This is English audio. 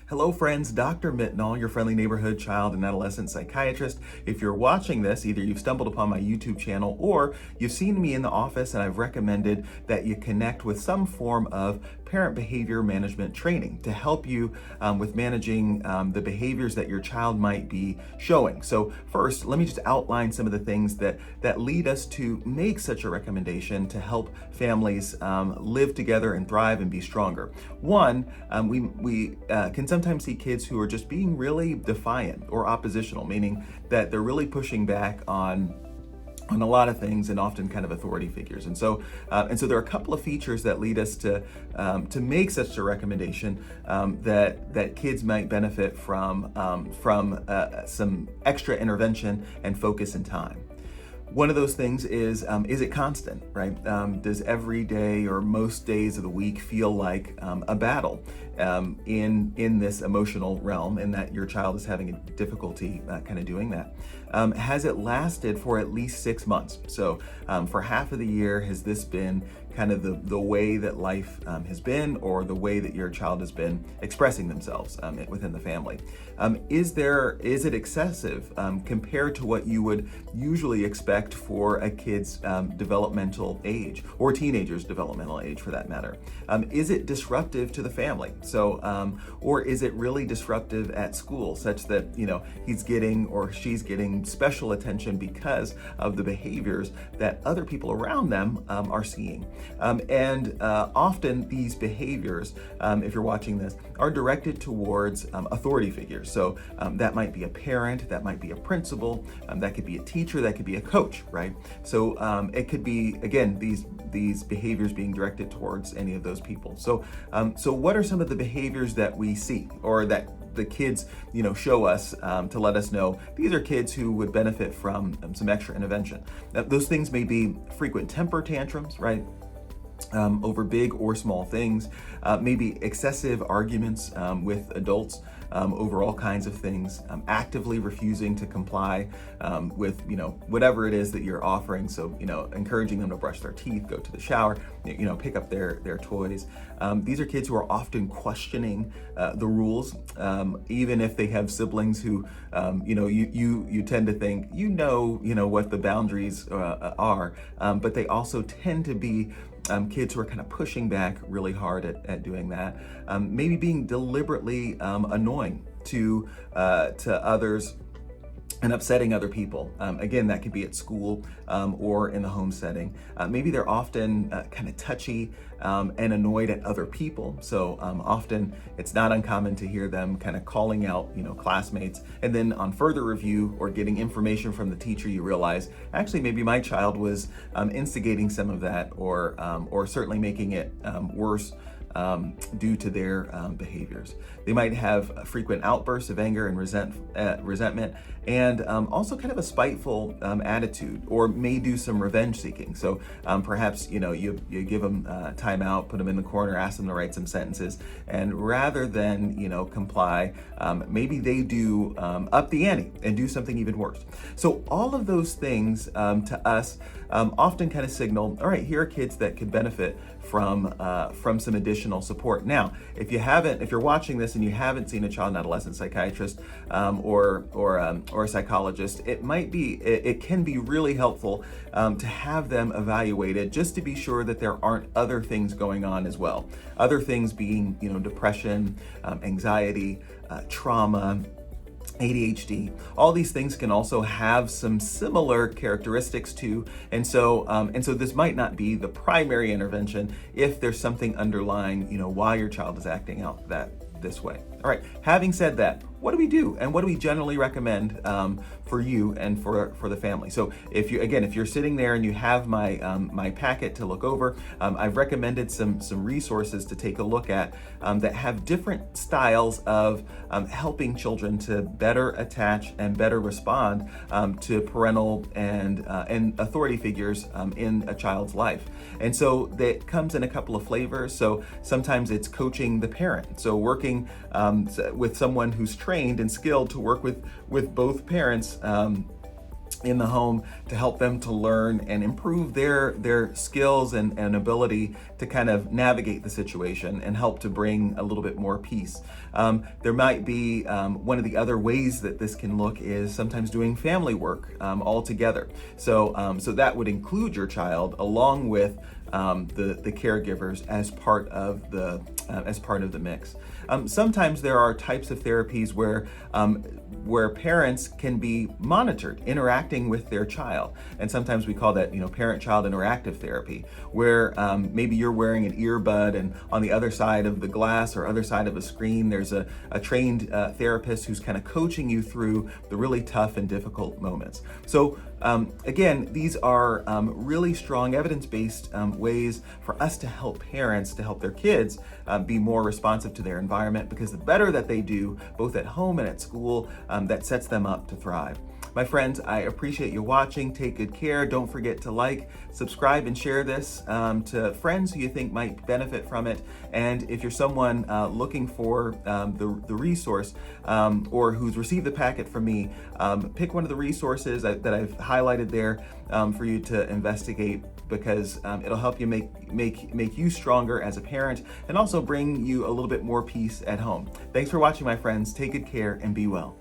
Hello friends, Dr. Mitnaul, your friendly neighborhood child and adolescent psychiatrist. If you're watching this, either you've stumbled upon my YouTube channel or you've seen me in the office and I've recommended that you connect with some form of parent behavior management training to help you with managing the behaviors that your child might be showing. So first, let me just outline some of the things that lead us to make such a recommendation to help families live together and thrive and be stronger. One, we can sometimes see kids who are just being really defiant or oppositional, meaning that they're really pushing back on a lot of things and often kind of authority figures. And so there are a couple of features that lead us to make such a recommendation that kids might benefit from some extra intervention and focus and time. One of those things is it constant, right? Does every day or most days of the week feel like a battle in this emotional realm, and that your child is having a difficulty kind of doing that? Has it lasted for at least 6 months? So for half of the year, has this been kind of the way that life has been, or the way that your child has been expressing themselves within the family? Is it excessive compared to what you would usually expect for a kid's developmental age, or teenager's developmental age for that matter? Is it disruptive to the family? So, or is it really disruptive at school, such that he's getting or she's getting special attention because of the behaviors that other people around them are seeing? And often these behaviors, if you're watching this, are directed towards authority figures. So that might be a parent, that might be a principal, that could be a teacher, that could be a coach, right? So it could be, again, these behaviors being directed towards any of those people. So what are some of the behaviors that we see, or that the kids show us to let us know these are kids who would benefit from some extra intervention? Those things may be frequent temper tantrums, right? Over big or small things, maybe excessive arguments with adults over all kinds of things, actively refusing to comply with whatever it is that you're offering. So encouraging them to brush their teeth, go to the shower, pick up their toys. These are kids who are often questioning the rules, even if they have siblings who you tend to think what the boundaries are, but they also tend to be kids who are kind of pushing back really hard at doing that, maybe being deliberately annoying to others and upsetting other people. Again, that could be at school or in the home setting. Maybe they're often kind of touchy and annoyed at other people. So often it's not uncommon to hear them kind of calling out, classmates. And then on further review or getting information from the teacher, you realize, actually, maybe my child was instigating some of that, or certainly making it worse due to their behaviors. They might have frequent outbursts of anger and resentment, and also kind of a spiteful attitude, or may do some revenge seeking. So perhaps you give them time out, put them in the corner, ask them to write some sentences, and rather than comply, maybe they do up the ante and do something even worse. So all of those things to us often kind of signal, all right, here are kids that could benefit from some additional support. Now, if you're watching this and you haven't seen a child and adolescent psychiatrist or a psychologist, it can be really helpful to have them evaluated, just to be sure that there aren't other things going on as well. Other things being depression, anxiety, trauma, ADHD. All these things can also have some similar characteristics too, and so this might not be the primary intervention if there's something underlying, why your child is acting out this way. All right. Having said that, what do we do, and what do we generally recommend for you and for the family? So if you're sitting there and you have my packet to look over, I've recommended some resources to take a look at that have different styles of helping children to better attach and better respond to parental and authority figures in a child's life. And so that comes in a couple of flavors. So sometimes it's coaching the parent, so working with someone who's trained and skilled to work with both parents in the home to help them to learn and improve their skills and ability to kind of navigate the situation and help to bring a little bit more peace. There might be one of the other ways that this can look is sometimes doing family work all together. So that would include your child along with the caregivers as part of the mix. Sometimes there are types of therapies where parents can be monitored interacting with their child, and sometimes we call that parent-child interactive therapy, where maybe you're wearing an earbud and on the other side of the glass or other side of a screen there's a trained therapist who's kind of coaching you through the really tough and difficult moments. So again, these are really strong evidence-based ways for us to help parents to help their kids be more responsive to their environment, because the better that they do both at home and at school, that sets them up to thrive. My friends, I appreciate you watching. Take good care. Don't forget to like, subscribe, and share this to friends who you think might benefit from it. And if you're someone looking for the resource or who's received the packet from me, pick one of the resources that I've highlighted there for you to investigate, because it'll help you make you stronger as a parent and also bring you a little bit more peace at home. Thanks for watching, my friends. Take good care and be well.